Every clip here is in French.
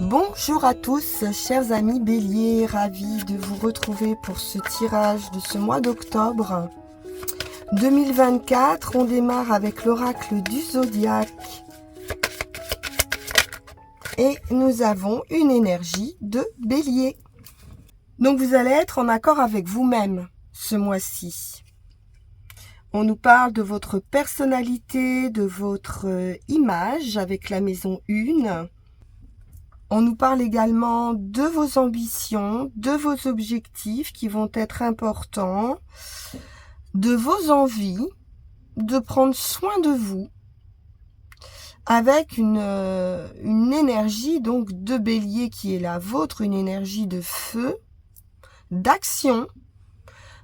Bonjour à tous, chers amis béliers, ravis de vous retrouver pour ce tirage de ce mois d'octobre 2024. On démarre avec l'oracle du zodiaque et nous avons une énergie de bélier. Donc vous allez être en accord avec vous-même ce mois-ci. On nous parle de votre personnalité, de votre image avec la maison 1. On nous parle également de vos ambitions, de vos objectifs qui vont être importants, de vos envies, de prendre soin de vous, avec une énergie donc de bélier qui est la vôtre, une énergie de feu, d'action.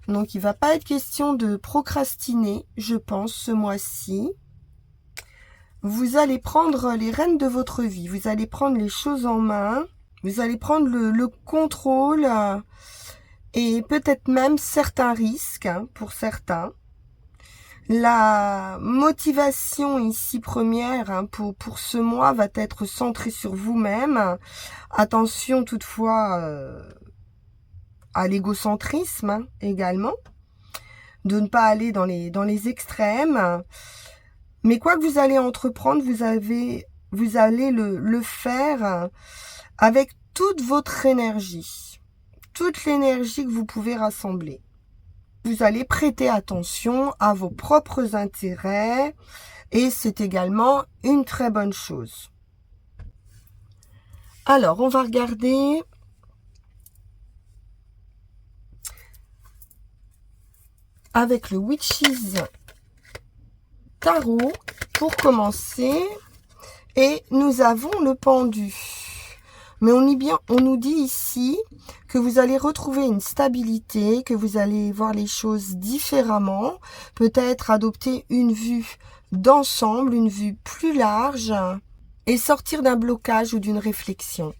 Donc il ne va pas être question de procrastiner, je pense, ce mois-ci. Vous allez prendre les rênes de votre vie, vous allez prendre les choses en main, vous allez prendre le contrôle et peut-être même certains risques pour certains. La motivation ici première pour ce mois va être centrée sur vous-même. Attention toutefois à l'égocentrisme également, de ne pas aller dans les extrêmes. Mais quoi que vous allez entreprendre, vous allez le faire avec toute votre énergie, toute l'énergie que vous pouvez rassembler. Vous allez prêter attention à vos propres intérêts et c'est également une très bonne chose. Alors, on va regarder avec le Witches Tarot pour commencer, et nous avons le pendu. Mais on nous dit ici que vous allez retrouver une stabilité, que vous allez voir les choses différemment, peut-être adopter une vue d'ensemble, une vue plus large et sortir d'un blocage ou d'une réflexion.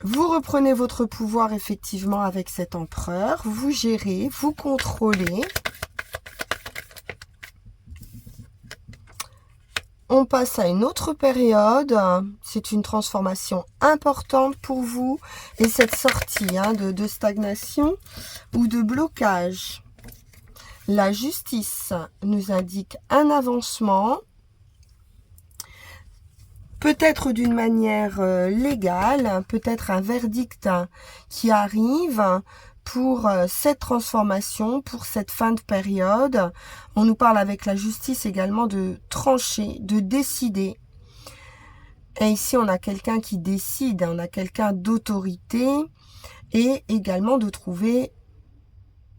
Vous reprenez votre pouvoir effectivement avec cet empereur, vous gérez, vous contrôlez. On passe à une autre période, c'est une transformation importante pour vous et cette sortie de stagnation ou de blocage. La justice nous indique un avancement, peut-être d'une manière légale, peut-être un verdict qui arrive pour cette transformation, pour cette fin de période. On nous parle avec la justice également de trancher, de décider. Et ici, on a quelqu'un qui décide, on a quelqu'un d'autorité et également de trouver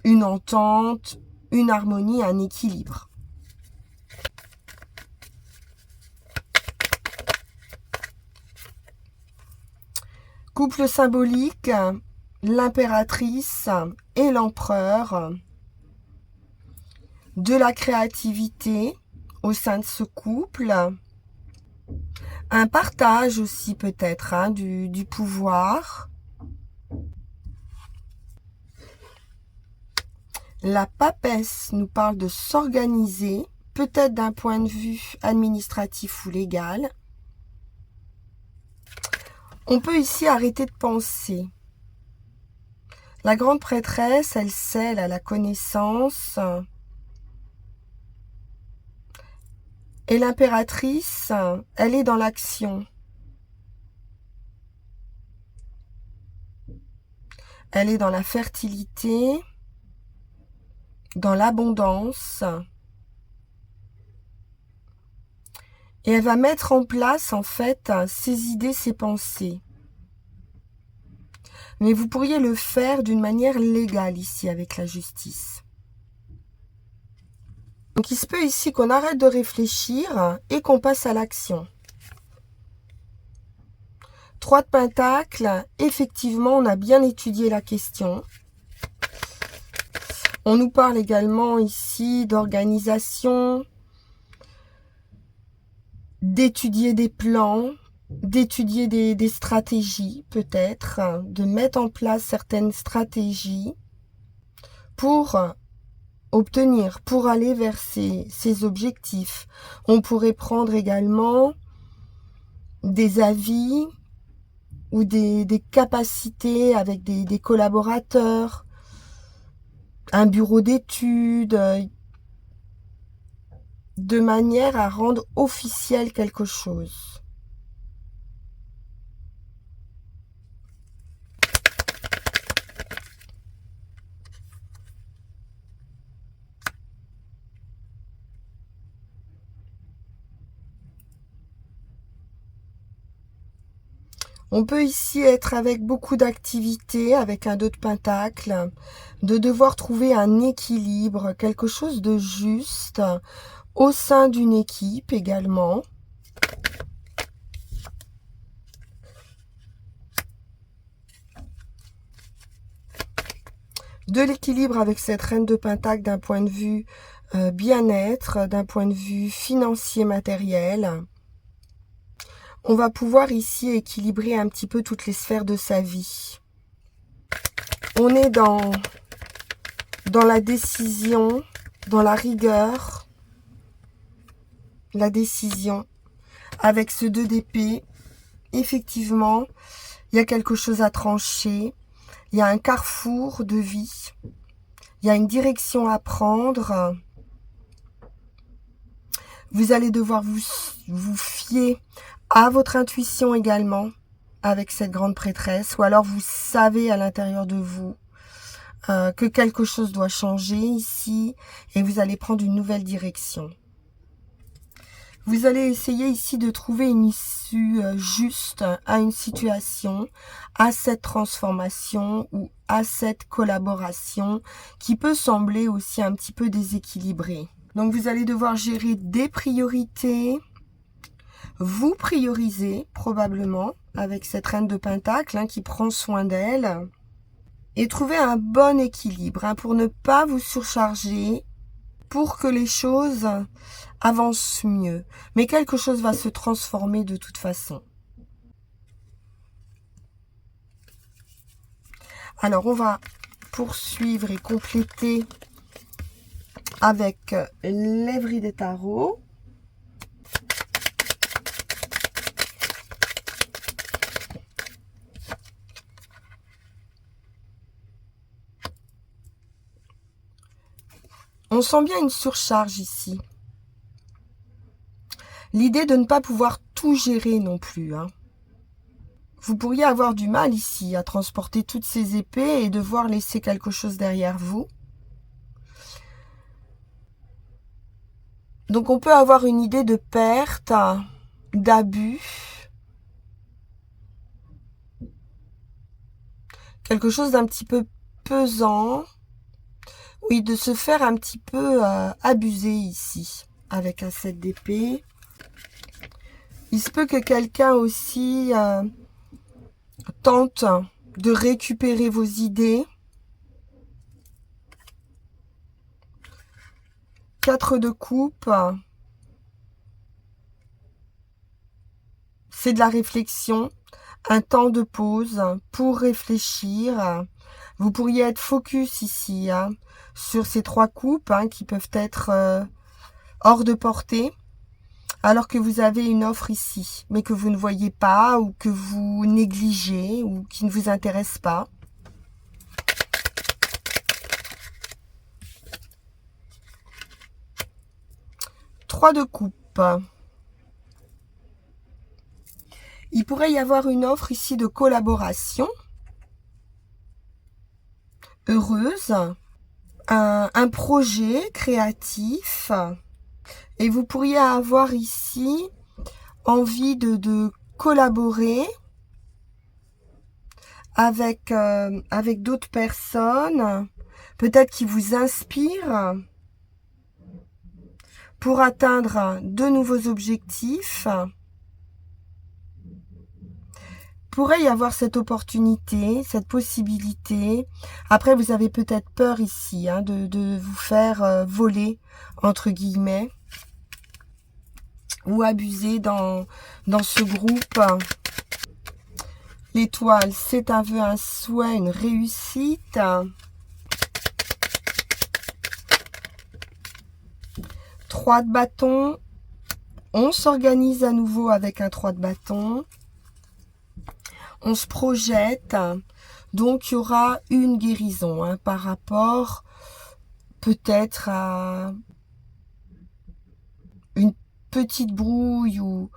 une entente, une harmonie, un équilibre. Couple symbolique, l'impératrice et l'empereur. De la créativité au sein de ce couple. Un partage aussi peut-être du pouvoir. La papesse nous parle de s'organiser, peut-être d'un point de vue administratif ou légal. On peut ici arrêter de penser. La grande prêtresse, elle scelle à la connaissance. Et l'impératrice, elle est dans l'action. Elle est dans la fertilité, dans l'abondance. Et elle va mettre en place, en fait, ses idées, ses pensées. Mais vous pourriez le faire d'une manière légale ici, avec la justice. Donc il se peut ici qu'on arrête de réfléchir et qu'on passe à l'action. 3 de Pentacles, effectivement, on a bien étudié la question. On nous parle également ici d'organisation, d'étudier des plans, d'étudier des stratégies peut-être, de mettre en place certaines stratégies pour obtenir pour aller vers ses objectifs. On pourrait prendre également des avis ou des capacités avec des collaborateurs, un bureau d'études, de manière à rendre officiel quelque chose. On peut ici être avec beaucoup d'activités, avec un 2 de pentacle, de devoir trouver un équilibre, quelque chose de juste au sein d'une équipe également. De l'équilibre avec cette reine de pentacle d'un point de vue bien-être, d'un point de vue financier matériel. On va pouvoir ici équilibrer un petit peu toutes les sphères de sa vie. On est dans la décision, dans la rigueur, la décision. Avec ce 2 d'épée, effectivement, il y a quelque chose à trancher. Il y a un carrefour de vie. Il y a une direction à prendre. Vous allez devoir vous fier à votre intuition également avec cette grande prêtresse, ou alors vous savez à l'intérieur de vous que quelque chose doit changer ici et vous allez prendre une nouvelle direction. Vous allez essayer ici de trouver une issue juste à une situation, à cette transformation ou à cette collaboration qui peut sembler aussi un petit peu déséquilibrée. Donc vous allez devoir gérer des priorités, vous prioriser probablement avec cette reine de pentacle qui prend soin d'elle et trouver un bon équilibre pour ne pas vous surcharger, pour que les choses avancent mieux. Mais quelque chose va se transformer de toute façon. Alors on va poursuivre et compléter avec l'Evry des tarots. On sent bien une surcharge ici. L'idée de ne pas pouvoir tout gérer non plus. Vous pourriez avoir du mal ici à transporter toutes ces épées et devoir laisser quelque chose derrière vous. Donc on peut avoir une idée de perte, d'abus. Quelque chose d'un petit peu pesant. Oui, de se faire un petit peu abuser ici, avec un 7 d'épée. Il se peut que quelqu'un aussi tente de récupérer vos idées. 4 de coupe. C'est de la réflexion, un temps de pause pour réfléchir. Vous pourriez être focus ici sur ces 3 coupes qui peuvent être hors de portée, alors que vous avez une offre ici, mais que vous ne voyez pas ou que vous négligez ou qui ne vous intéresse pas. Trois de coupe. Il pourrait y avoir une offre ici de collaboration heureuse, un projet créatif, et vous pourriez avoir ici envie de collaborer avec d'autres personnes, peut-être qui vous inspirent pour atteindre de nouveaux objectifs. Pourrait y avoir cette opportunité, cette possibilité. Après, vous avez peut-être peur ici de vous faire voler, entre guillemets, ou abuser dans ce groupe. L'étoile, c'est un vœu, un souhait, une réussite. 3 de bâton. On s'organise à nouveau avec un 3 de bâton. On se projette. Donc, il y aura une guérison hein, par rapport peut-être à une petite brouille ou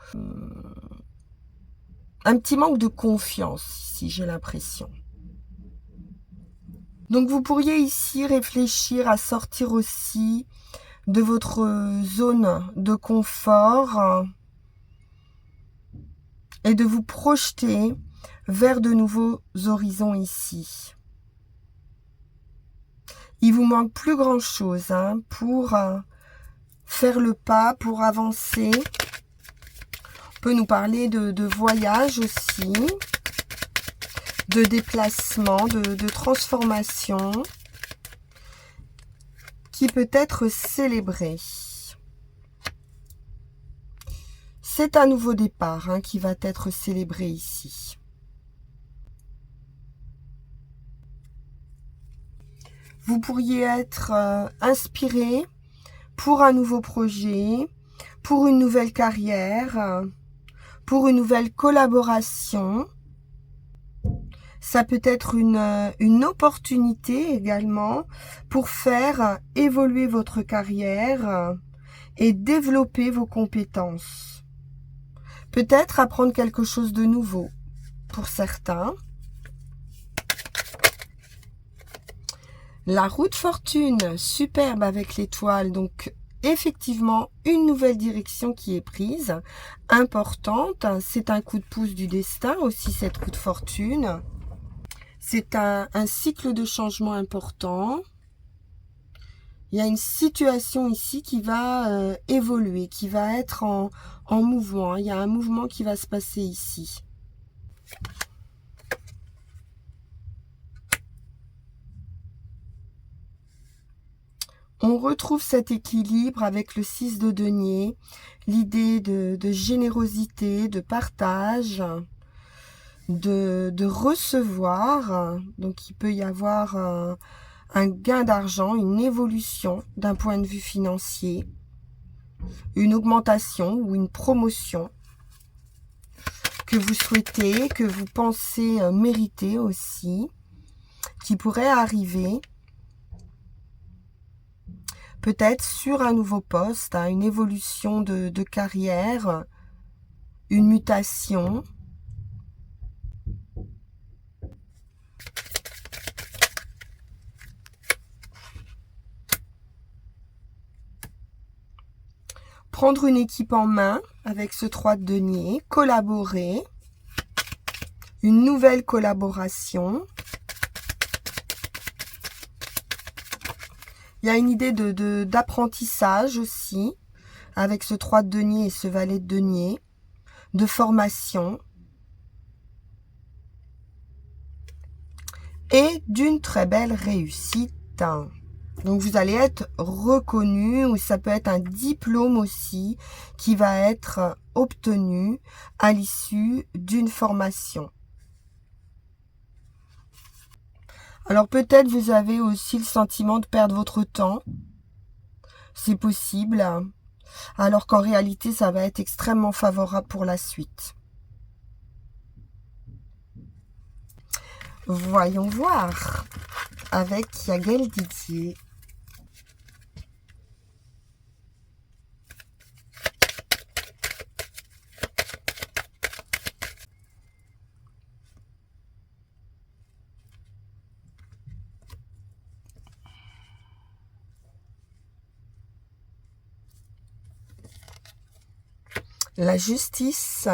un petit manque de confiance, si j'ai l'impression. Donc, vous pourriez ici réfléchir à sortir aussi de votre zone de confort et de vous projeter vers de nouveaux horizons ici. Il vous manque plus grand chose hein, pour faire le pas, pour avancer. On peut nous parler de voyage aussi, de déplacement, de transformation qui peut être célébré. C'est un nouveau départ hein, qui va être célébré ici. Vous pourriez être inspiré pour un nouveau projet, pour une nouvelle carrière, pour une nouvelle collaboration. Ça peut être une opportunité également pour faire évoluer votre carrière et développer vos compétences. Peut-être apprendre quelque chose de nouveau pour certains. La roue de fortune, superbe avec l'étoile, donc effectivement une nouvelle direction qui est prise, importante, c'est un coup de pouce du destin aussi cette roue de fortune, c'est un cycle de changement important, il y a une situation ici qui va évoluer, qui va être en mouvement, il y a un mouvement qui va se passer ici. On retrouve cet équilibre avec le 6 de denier, l'idée de générosité, de partage, de recevoir. Donc il peut y avoir un gain d'argent, une évolution d'un point de vue financier, une augmentation ou une promotion que vous souhaitez, que vous pensez mériter aussi, qui pourrait arriver. Peut-être sur un nouveau poste, hein, une évolution de carrière, une mutation. Prendre une équipe en main avec ce 3 de denier, collaborer, une nouvelle collaboration. Il y a une idée d'apprentissage aussi, avec ce 3 de denier et ce valet de denier, de formation, et d'une très belle réussite. Donc vous allez être reconnu, ou ça peut être un diplôme aussi, qui va être obtenu à l'issue d'une formation. Alors peut-être vous avez aussi le sentiment de perdre votre temps. C'est possible. Alors qu'en réalité, ça va être extrêmement favorable pour la suite. Voyons voir avec Yagel Didier. La justice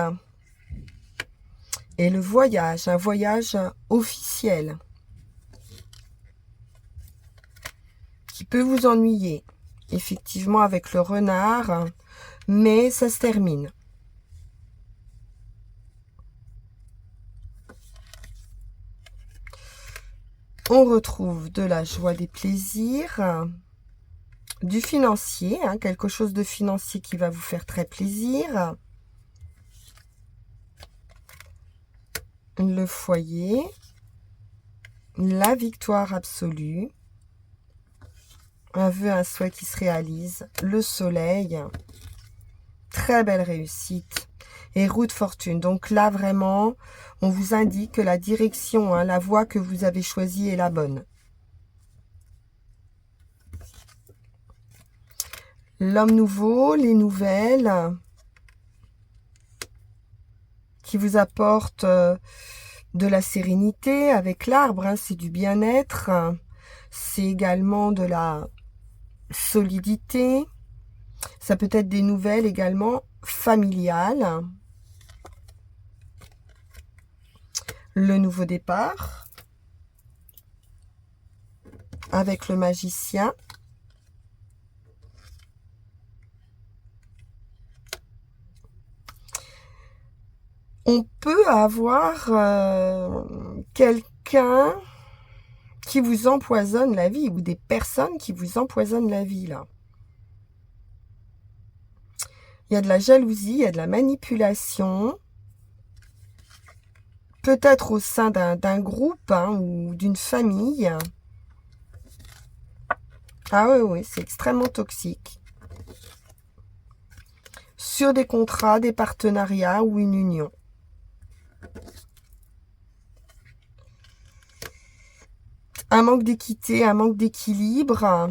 et le voyage, un voyage officiel qui peut vous ennuyer, effectivement avec le renard, mais ça se termine. On retrouve de la joie, des plaisirs, du financier, hein, quelque chose de financier qui va vous faire très plaisir. Le foyer, la victoire absolue, Un vœu, un souhait qui se réalise. Le soleil. Très belle réussite. Et roue de fortune. Donc là, vraiment, on vous indique que la direction, la voie que vous avez choisie est la bonne. L'homme nouveau, les nouvelles qui vous apportent de la sérénité avec l'arbre. C'est du bien-être. C'est également de la solidité. Ça peut être des nouvelles également familiales. Le nouveau départ avec le magicien. On peut avoir quelqu'un qui vous empoisonne la vie ou des personnes qui vous empoisonnent la vie là. Il y a de la jalousie, il y a de la manipulation. Peut-être au sein d'un groupe ou d'une famille. Ah oui, c'est extrêmement toxique. Sur des contrats, des partenariats ou une union. Un manque d'équité, un manque d'équilibre.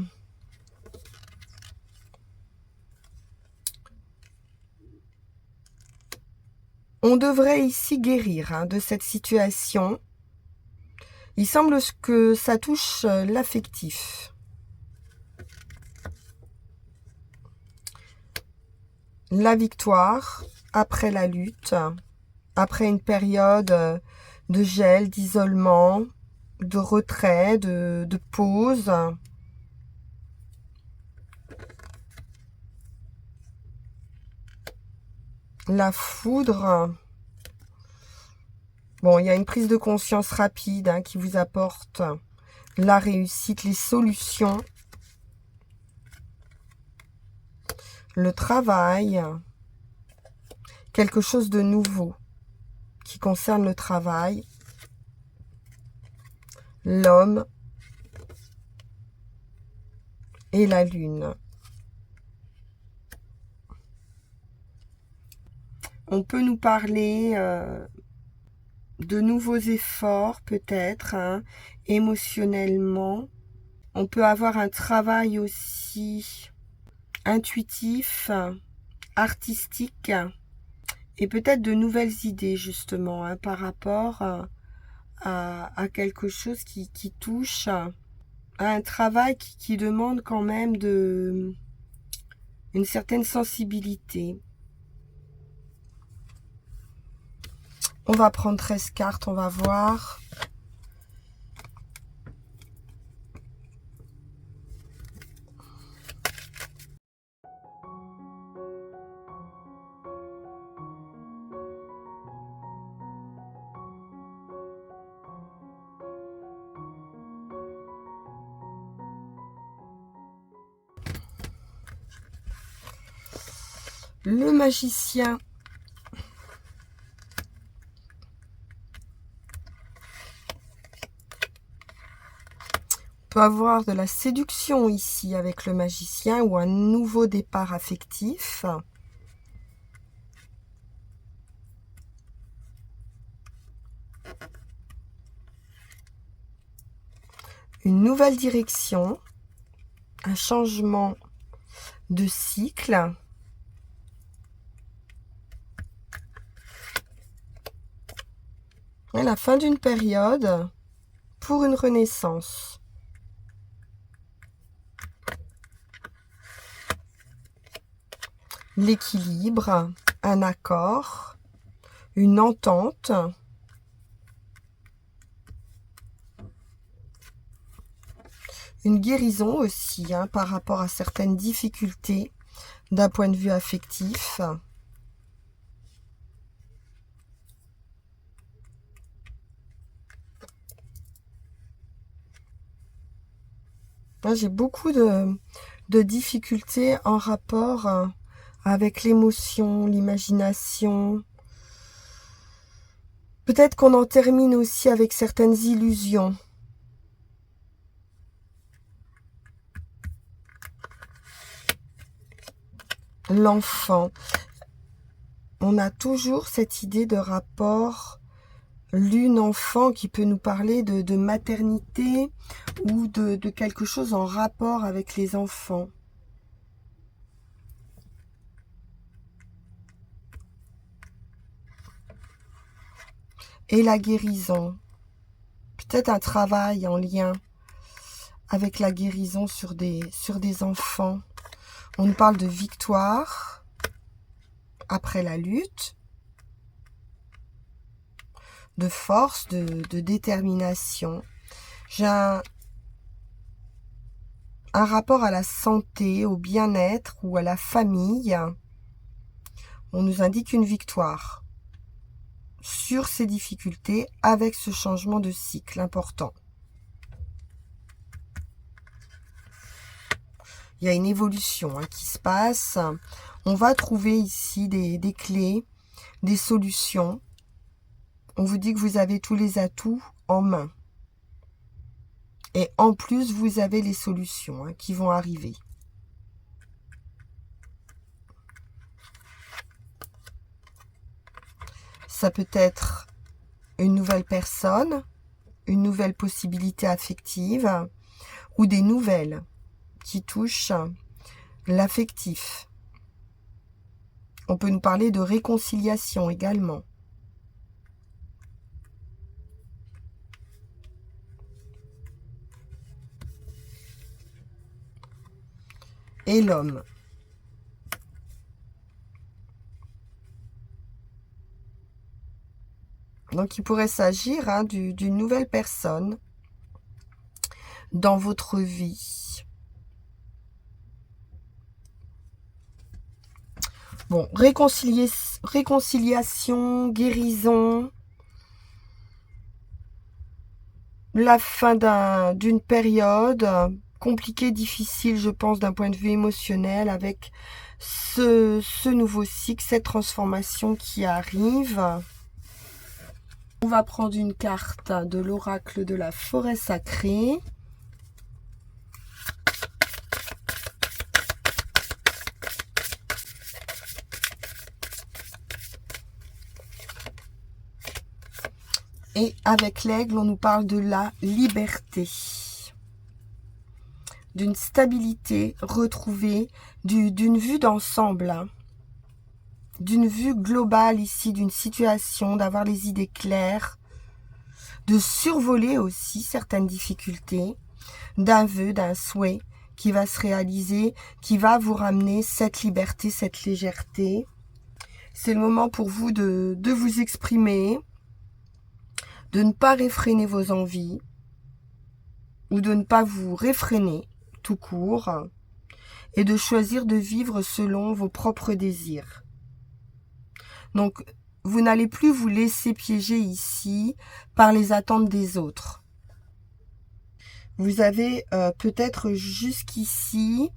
On devrait ici guérir de cette situation. Il semble que ça touche l'affectif. La victoire après la lutte, après une période de gel, d'isolement, de retrait, de pause. La foudre. Bon, il y a une prise de conscience rapide qui vous apporte la réussite, les solutions. Le travail. Quelque chose de nouveau qui concerne le travail. L'homme et la lune. On peut nous parler de nouveaux efforts peut-être, émotionnellement. On peut avoir un travail aussi intuitif, artistique et peut-être de nouvelles idées justement par rapport à quelque chose qui touche à un travail qui demande quand même une certaine sensibilité. On va prendre 13 cartes, on va voir. Le magicien. On peut avoir de la séduction ici avec le magicien ou un nouveau départ affectif. Une nouvelle direction, un changement de cycle. Et la fin d'une période pour une renaissance. L'équilibre, un accord, une entente. Une guérison aussi par rapport à certaines difficultés d'un point de vue affectif. J'ai beaucoup de difficultés en rapport avec l'émotion, l'imagination. Peut-être qu'on en termine aussi avec certaines illusions. l'enfant. On a toujours cette idée de rapport lune-enfant qui peut nous parler de maternité ou de quelque chose en rapport avec les enfants. Et la guérison. Peut-être un travail en lien avec la guérison sur des enfants. On nous parle de victoire après la lutte, de force, de détermination. J'ai un rapport à la santé, au bien-être ou à la famille. On nous indique une victoire sur ces difficultés avec ce changement de cycle important. Il y a une évolution qui se passe. On va trouver ici des clés, des solutions. On vous dit que vous avez tous les atouts en main. Et en plus, vous avez les solutions qui vont arriver. Ça peut être une nouvelle personne, une nouvelle possibilité affective ou des nouvelles qui touchent l'affectif. On peut nous parler de réconciliation également. Et l'homme. Donc il pourrait s'agir d'une nouvelle personne dans votre vie. Bon, réconciliation, guérison, la fin d'une période compliquée, difficile, je pense, d'un point de vue émotionnel, avec ce nouveau cycle, cette transformation qui arrive. On va prendre une carte de l'oracle de la forêt sacrée. Et avec l'aigle, on nous parle de la liberté, d'une stabilité retrouvée, d'une vue d'ensemble, d'une vue globale ici, d'une situation, d'avoir les idées claires, de survoler aussi certaines difficultés, d'un vœu, d'un souhait qui va se réaliser, qui va vous ramener cette liberté, cette légèreté. C'est le moment pour vous de vous exprimer, de ne pas réfréner vos envies ou de ne pas vous réfréner tout court et de choisir de vivre selon vos propres désirs. Donc, vous n'allez plus vous laisser piéger ici par les attentes des autres. Vous avez peut-être jusqu'ici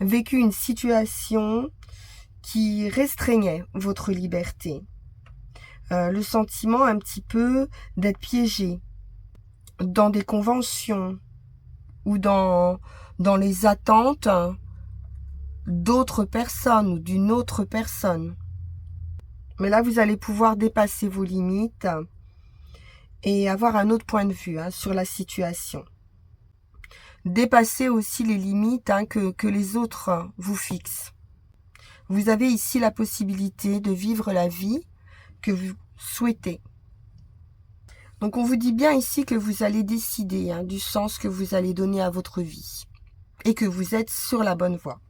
vécu une situation qui restreignait votre liberté. Le sentiment un petit peu d'être piégé dans des conventions ou dans les attentes d'autres personnes ou d'une autre personne. Mais là, vous allez pouvoir dépasser vos limites et avoir un autre point de vue sur la situation. Dépasser aussi les limites que les autres vous fixent. Vous avez ici la possibilité de vivre la vie que vous souhaitez. Donc, on vous dit bien ici que vous allez décider du sens que vous allez donner à votre vie et que vous êtes sur la bonne voie.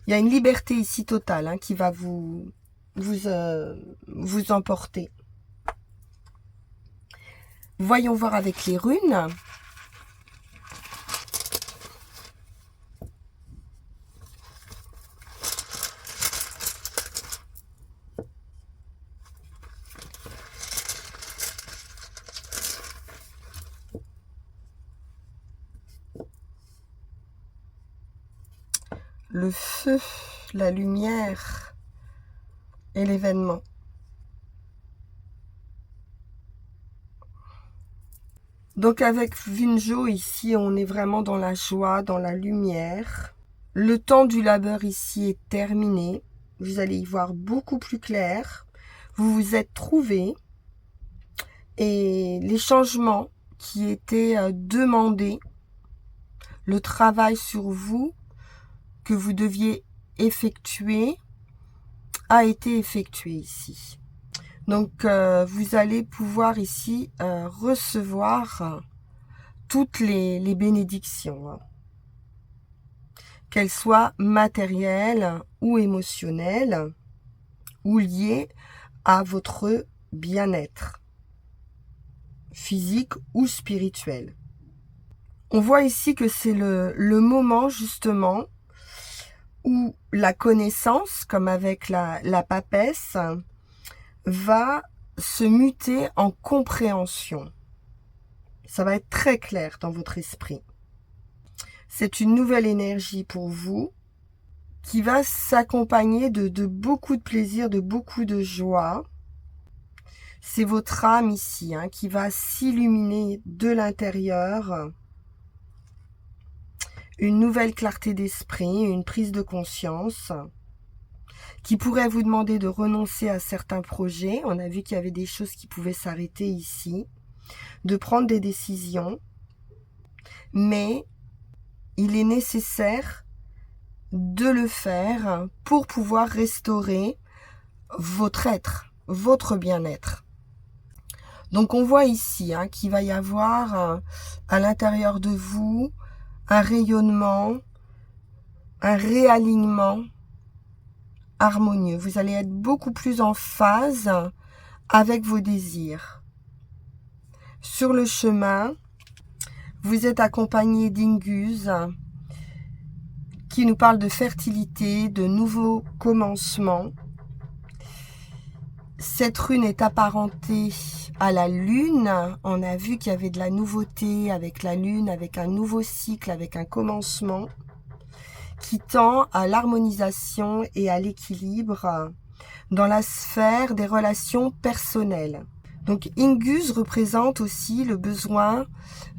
Il y a une liberté ici totale qui va vous emporter. Voyons voir avec les runes. Le feu, la lumière et l'événement. Donc avec Vinjo ici, on est vraiment dans la joie, dans la lumière. Le temps du labeur ici est terminé. Vous allez y voir beaucoup plus clair. Vous vous êtes trouvés et les changements qui étaient demandés, le travail sur vous que vous deviez effectuer a été effectué ici. Donc vous allez pouvoir ici recevoir toutes les bénédictions, hein, qu'elles soient matérielles ou émotionnelles ou liées à votre bien-être physique ou spirituel. On voit ici que c'est le moment justement où la connaissance, comme avec la papesse, va se muter en compréhension. Ça va être très clair dans votre esprit. C'est une nouvelle énergie pour vous qui va s'accompagner de beaucoup de plaisir, de beaucoup de joie. C'est votre âme ici hein, qui va s'illuminer de l'intérieur. Une nouvelle clarté d'esprit, une prise de conscience qui pourrait vous demander de renoncer à certains projets. On a vu qu'il y avait des choses qui pouvaient s'arrêter ici, de prendre des décisions, mais il est nécessaire de le faire pour pouvoir restaurer votre être, votre bien-être. Donc on voit ici hein, qu'il va y avoir à l'intérieur de vous un rayonnement, un réalignement harmonieux. Vous allez être beaucoup plus en phase avec vos désirs. Sur le chemin, vous êtes accompagné d'Inguse qui nous parle de fertilité, de nouveaux commencements. Cette rune est apparentée à la lune. On a vu qu'il y avait de la nouveauté avec la lune, avec un nouveau cycle, avec un commencement qui tend à l'harmonisation et à l'équilibre dans la sphère des relations personnelles. Donc Inguse représente aussi le besoin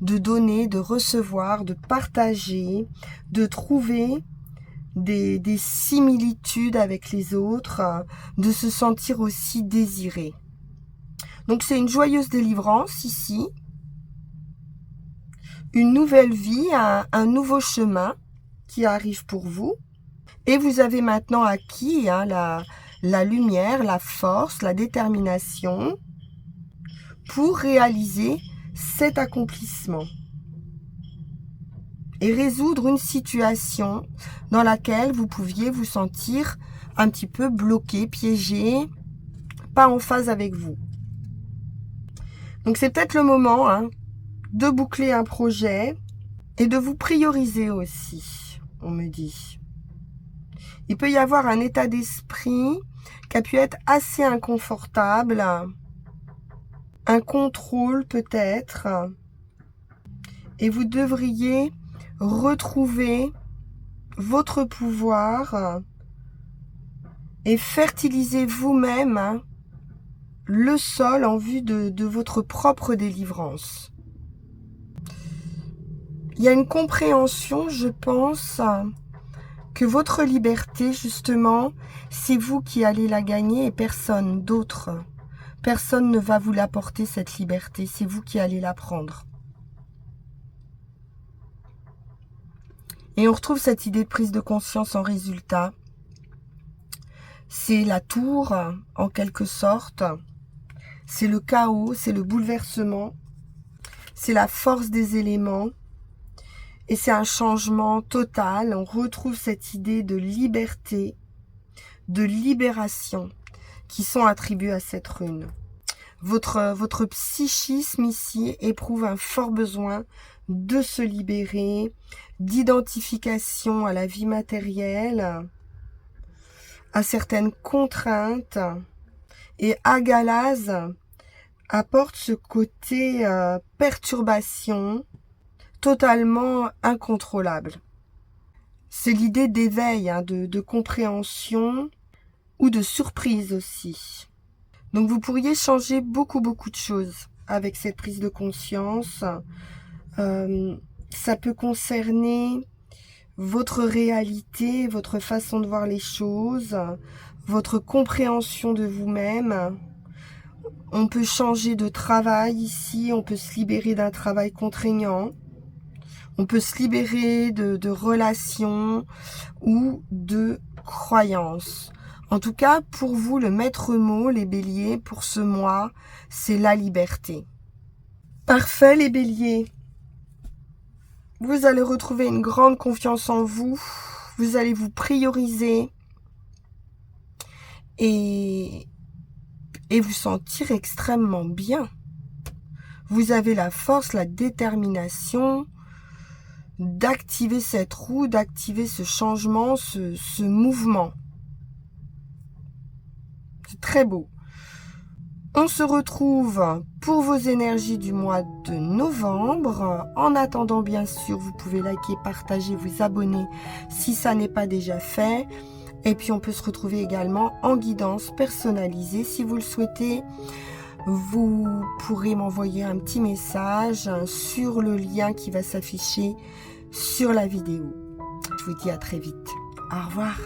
de donner, de recevoir, de partager, de trouver des similitudes avec les autres, de se sentir aussi désiré. Donc c'est une joyeuse délivrance ici, une nouvelle vie, un nouveau chemin qui arrive pour vous. Et vous avez maintenant acquis hein, la lumière, la force, la détermination pour réaliser cet accomplissement et résoudre une situation dans laquelle vous pouviez vous sentir un petit peu bloqué, piégé, pas en phase avec vous. Donc c'est peut-être le moment hein, de boucler un projet et de vous prioriser aussi, on me dit. Il peut y avoir un état d'esprit qui a pu être assez inconfortable, un contrôle peut-être, et vous devriez retrouver votre pouvoir et fertiliser vous-même le sol en vue de votre propre délivrance. Il y a une compréhension, je pense, que votre liberté, justement, c'est vous qui allez la gagner et personne d'autre. Personne ne va vous l'apporter, cette liberté. C'est vous qui allez la prendre. Et on retrouve cette idée de prise de conscience en résultat. C'est la tour, en quelque sorte. C'est le chaos, c'est le bouleversement. C'est la force des éléments. Et c'est un changement total. On retrouve cette idée de liberté, de libération qui sont attribuées à cette rune. Votre psychisme ici éprouve un fort besoin de se libérer, d'identification à la vie matérielle, à certaines contraintes. Et Agalaz apporte ce côté perturbation totalement incontrôlable. C'est l'idée d'éveil, hein, de compréhension ou de surprise aussi. Donc vous pourriez changer beaucoup de choses avec cette prise de conscience. Ça peut concerner votre réalité, votre façon de voir les choses, votre compréhension de vous-même. On peut changer de travail ici, on peut se libérer d'un travail contraignant, on peut se libérer de relations ou de croyances. En tout cas, pour vous, le maître mot, les béliers, pour ce mois, c'est la liberté. Parfait, les béliers. Vous allez retrouver une grande confiance en vous. Vous allez vous prioriser et vous sentir extrêmement bien. Vous avez la force, la détermination d'activer cette roue, d'activer ce changement, ce mouvement. C'est très beau. On se retrouve pour vos énergies du mois de novembre. En attendant, bien sûr, vous pouvez liker, partager, vous abonner si ça n'est pas déjà fait. Et puis, on peut se retrouver également en guidance personnalisée. Si vous le souhaitez, vous pourrez m'envoyer un petit message sur le lien qui va s'afficher sur la vidéo. Je vous dis à très vite. Au revoir.